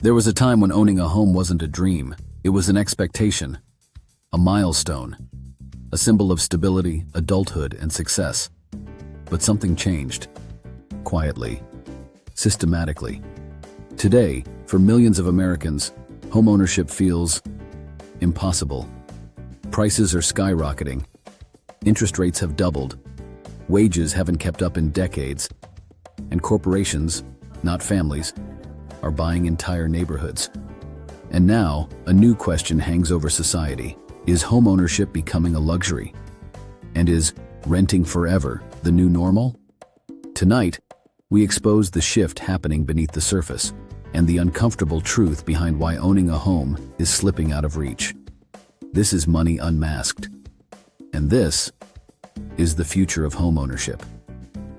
There was a time when owning a home wasn't a dream, it was an expectation, a milestone, a symbol of stability, adulthood, and success. But something changed. Quietly. Systematically. Today, for millions of Americans, homeownership feels impossible. Prices are skyrocketing. Interest rates have doubled. Wages haven't kept up in decades. And corporations, not families, are buying entire neighborhoods. And now, a new question hangs over society. Is homeownership becoming a luxury? And is renting forever the new normal? Tonight, we expose the shift happening beneath the surface and the uncomfortable truth behind why owning a home is slipping out of reach. This is Money Unmasked. And this is the future of homeownership.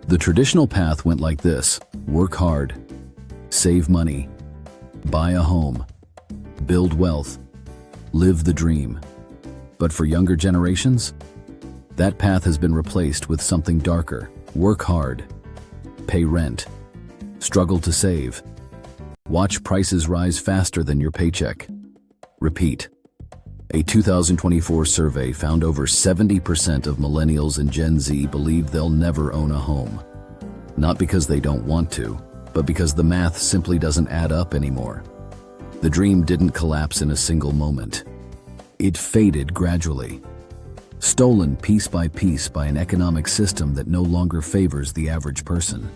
The traditional path went like this: work hard, save money, buy a home, build wealth, live the dream. But for younger generations, that path has been replaced with something darker. Work hard, pay rent, struggle to save, watch prices rise faster than your paycheck. Repeat. A 2024 survey found over 70% of millennials and Gen Z believe they'll never own a home. Not because they don't want to, but because the math simply doesn't add up anymore. The dream didn't collapse in a single moment. It faded gradually, stolen piece by piece by an economic system that no longer favors the average person.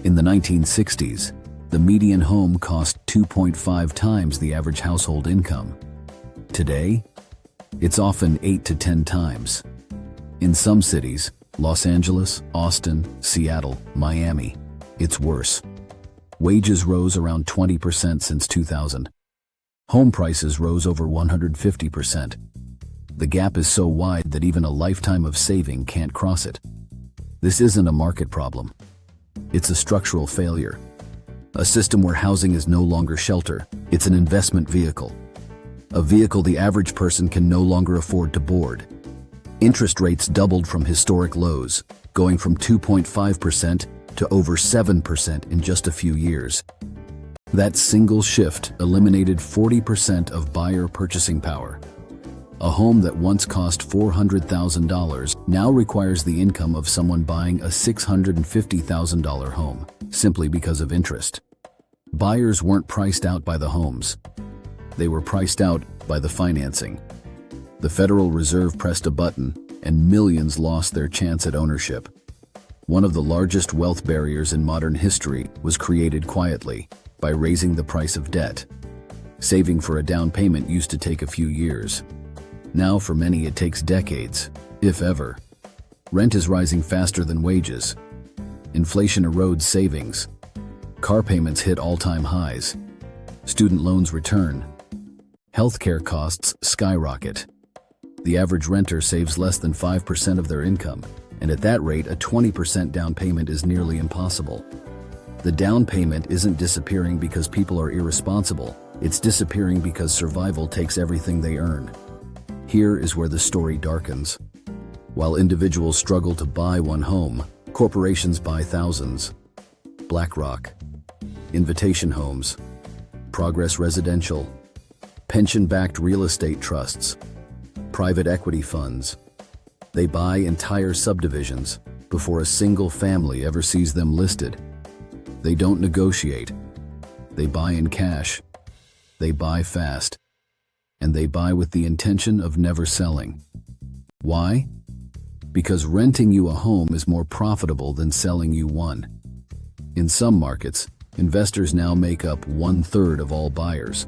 In the 1960s, the median home cost 2.5 times the average household income. Today, it's often 8 to 10 times. In some cities, Los Angeles, Austin, Seattle, Miami, it's worse. Wages rose around 20% since 2000. Home prices rose over 150%. The gap is so wide that even a lifetime of saving can't cross it. This isn't a market problem. It's a structural failure. A system where housing is no longer shelter, it's an investment vehicle. A vehicle the average person can no longer afford to board. Interest rates doubled from historic lows, going from 2.5% to over 7% in just a few years. That single shift eliminated 40% of buyer purchasing power. A home that once cost $400,000 now requires the income of someone buying a $650,000 home, simply because of interest. Buyers weren't priced out by the homes. They were priced out by the financing. The Federal Reserve pressed a button, and millions lost their chance at ownership. One of the largest wealth barriers in modern history was created quietly, by raising the price of debt. Saving for a down payment used to take a few years. Now for many it takes decades, if ever. Rent is rising faster than wages. Inflation erodes savings. Car payments hit all-time highs. Student loans return. Healthcare costs skyrocket. The average renter saves less than 5% of their income, and at that rate, a 20% down payment is nearly impossible. The down payment isn't disappearing because people are irresponsible. It's disappearing because survival takes everything they earn. Here is where the story darkens. While individuals struggle to buy one home, corporations buy thousands. BlackRock, Invitation Homes, Progress Residential, pension-backed real estate trusts, private equity funds. They buy entire subdivisions before a single family ever sees them listed. They don't negotiate. They buy in cash. They buy fast. And they buy with the intention of never selling. Why? Because renting you a home is more profitable than selling you one. In some markets, investors now make up 1/3 of all buyers.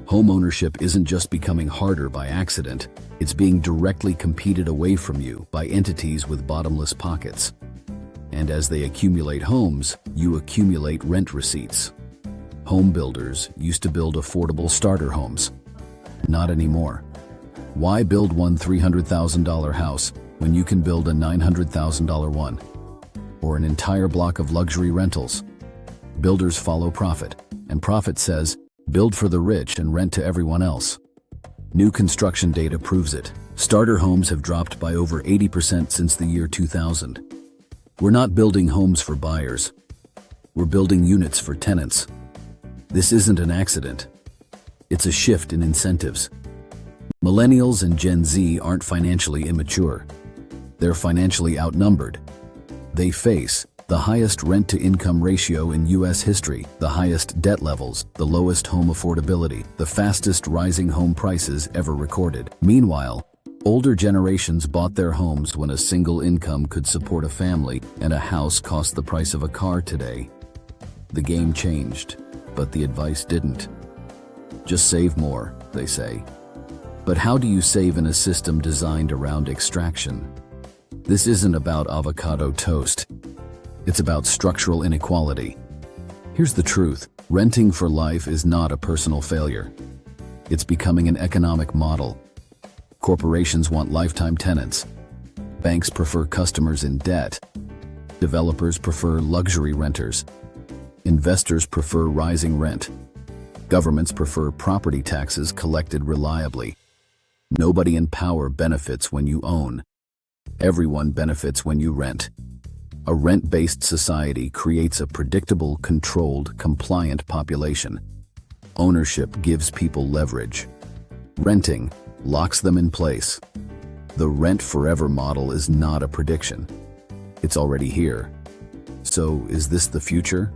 Homeownership isn't just becoming harder by accident, it's being directly competed away from you by entities with bottomless pockets. And as they accumulate homes, you accumulate rent receipts. Home builders used to build affordable starter homes. Not anymore. Why build one $300,000 house when you can build a $900,000 one? Or an entire block of luxury rentals? Builders follow profit, and profit says, build for the rich and rent to everyone else. New construction data proves it. Starter homes have dropped by over 80% since the year 2000. We're not building homes for buyers. We're building units for tenants. This isn't an accident. It's a shift in incentives. Millennials and Gen Z aren't financially immature. They're financially outnumbered. They face the highest rent-to-income ratio in U.S. history, the highest debt levels, the lowest home affordability, the fastest rising home prices ever recorded. Meanwhile, older generations bought their homes when a single income could support a family and a house cost the price of a car today. The game changed, but the advice didn't. Just save more, they say. But how do you save in a system designed around extraction? This isn't about avocado toast. It's about structural inequality. Here's the truth. Renting for life is not a personal failure. It's becoming an economic model. Corporations want lifetime tenants. Banks prefer customers in debt. Developers prefer luxury renters. Investors prefer rising rent. Governments prefer property taxes collected reliably. Nobody in power benefits when you own. Everyone benefits when you rent. A rent-based society creates a predictable, controlled, compliant population. Ownership gives people leverage. Renting locks them in place. The rent forever model is not a prediction. It's already here. So, is this the future?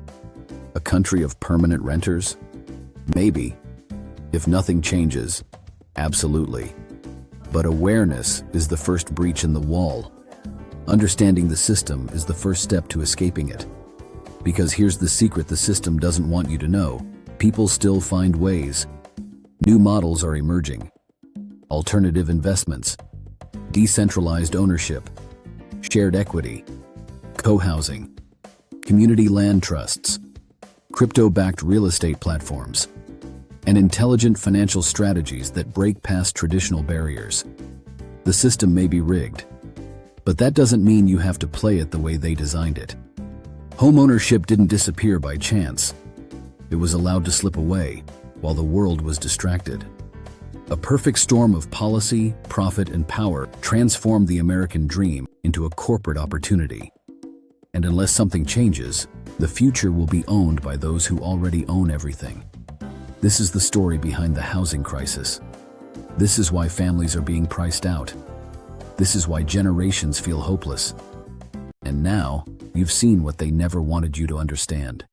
A country of permanent renters? Maybe. If nothing changes, absolutely. But awareness is the first breach in the wall. Understanding the system is the first step to escaping it. Because here's the secret the system doesn't want you to know. People still find ways. New models are emerging. Alternative investments, decentralized ownership, shared equity, co-housing, community land trusts, crypto-backed real estate platforms, and intelligent financial strategies that break past traditional barriers. The system may be rigged, but that doesn't mean you have to play it the way they designed it. Homeownership didn't disappear by chance. It was allowed to slip away while the world was distracted. A perfect storm of policy, profit, and power transformed the American dream into a corporate opportunity. And unless something changes, the future will be owned by those who already own everything. This is the story behind the housing crisis. This is why families are being priced out. This is why generations feel hopeless. And now, you've seen what they never wanted you to understand.